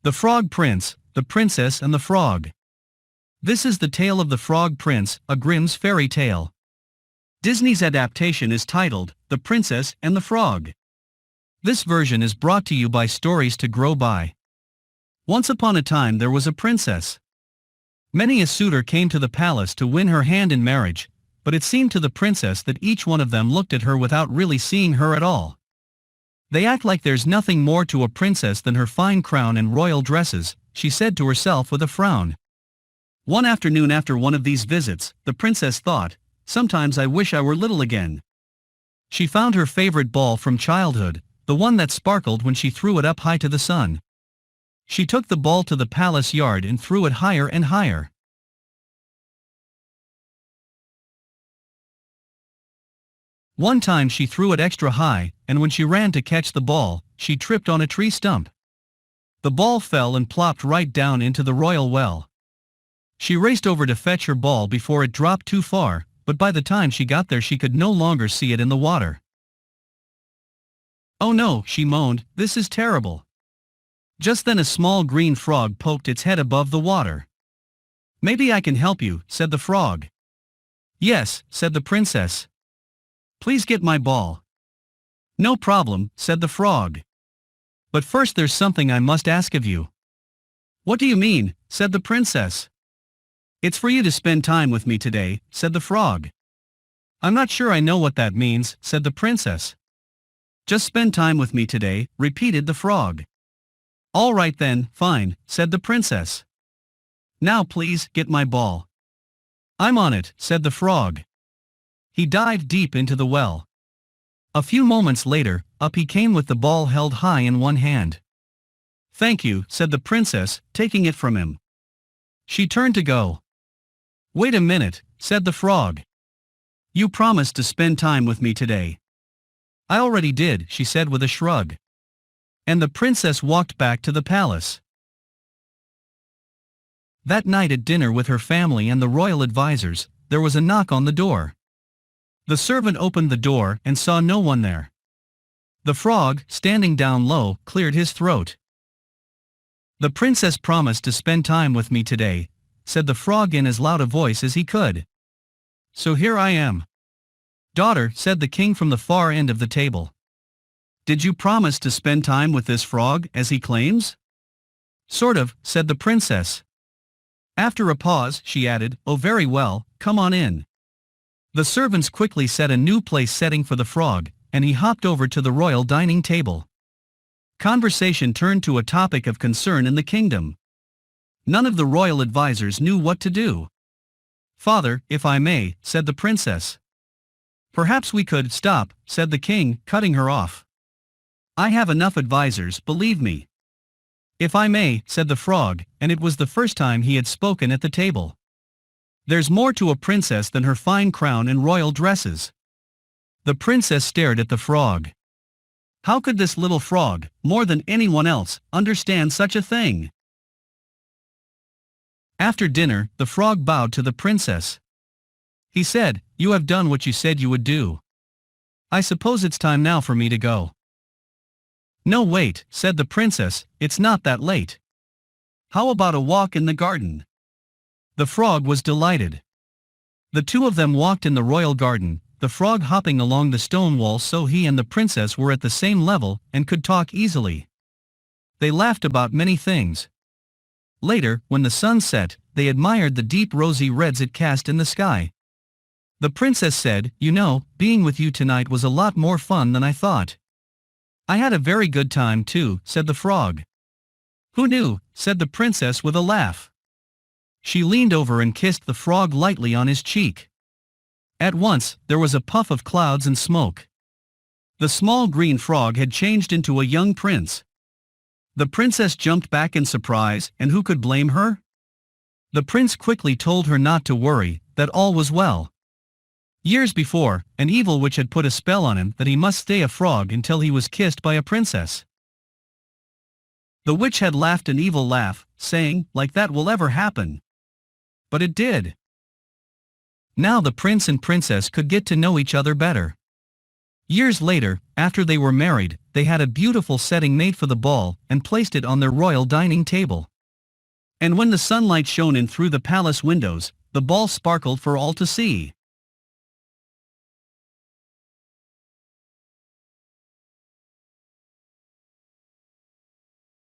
The Frog Prince, the Princess and the Frog. This is the tale of the Frog Prince, a Grimm's fairy tale. Disney's adaptation is titled, The Princess and the Frog. This version is brought to you by Stories to Grow By. Once upon a time there was a princess. Many a suitor came to the palace to win her hand in marriage, but it seemed to the princess that each one of them looked at her without really seeing her at all. They act like there's nothing more to a princess than her fine crown and royal dresses, she said to herself with a frown. One afternoon after one of these visits, the princess thought, sometimes I wish I were little again. She found her favorite ball from childhood, the one that sparkled when she threw it up high to the sun. She took the ball to the palace yard and threw it higher and higher. One time she threw it extra high, and when she ran to catch the ball, she tripped on a tree stump. The ball fell and plopped right down into the royal well. She raced over to fetch her ball before it dropped too far, but by the time she got there she could no longer see it in the water. Oh no, she moaned, this is terrible. Just then a small green frog poked its head above the water. Maybe I can help you, said the frog. Yes, said the princess. Please get my ball. No problem, said the frog. But first there's something I must ask of you. What do you mean, said the princess. It's for you to spend time with me today, said the frog. I'm not sure I know what that means, said the princess. Just spend time with me today, repeated the frog. All right then, fine, said the princess. Now please, get my ball. I'm on it, said the frog. He dived deep into the well. A few moments later, up he came with the ball held high in one hand. Thank you, said the princess, taking it from him. She turned to go. Wait a minute, said the frog. You promised to spend time with me today. I already did, she said with a shrug. And the princess walked back to the palace. That night at dinner with her family and the royal advisors, there was a knock on the door. The servant opened the door and saw no one there. The frog, standing down low, cleared his throat. The princess promised to spend time with me today, said the frog in as loud a voice as he could. So here I am. Daughter, said the king from the far end of the table. Did you promise to spend time with this frog, as he claims? Sort of, said the princess. After a pause, she added, oh very well, come on in. The servants quickly set a new place setting for the frog, and he hopped over to the royal dining table. Conversation turned to a topic of concern in the kingdom. None of the royal advisors knew what to do. Father, if I may, said the princess. Perhaps we could stop, said the king, cutting her off. I have enough advisors, believe me. If I may, said the frog, and it was the first time he had spoken at the table. There's more to a princess than her fine crown and royal dresses. The princess stared at the frog. How could this little frog, more than anyone else, understand such a thing? After dinner, the frog bowed to the princess. He said, you have done what you said you would do. I suppose it's time now for me to go. No wait, said the princess, it's not that late. How about a walk in the garden? The frog was delighted. The two of them walked in the royal garden, the frog hopping along the stone wall so he and the princess were at the same level and could talk easily. They laughed about many things. Later, when the sun set, they admired the deep rosy reds it cast in the sky. The princess said, you know, being with you tonight was a lot more fun than I thought. I had a very good time too, said the frog. Who knew, said the princess with a laugh. She leaned over and kissed the frog lightly on his cheek. At once, there was a puff of clouds and smoke. The small green frog had changed into a young prince. The princess jumped back in surprise, and who could blame her? The prince quickly told her not to worry, that all was well. Years before, an evil witch had put a spell on him that he must stay a frog until he was kissed by a princess. The witch had laughed an evil laugh, saying, like that will ever happen. But it did. Now the prince and princess could get to know each other better. Years later, after they were married, they had a beautiful setting made for the ball and placed it on their royal dining table. And when the sunlight shone in through the palace windows, the ball sparkled for all to see.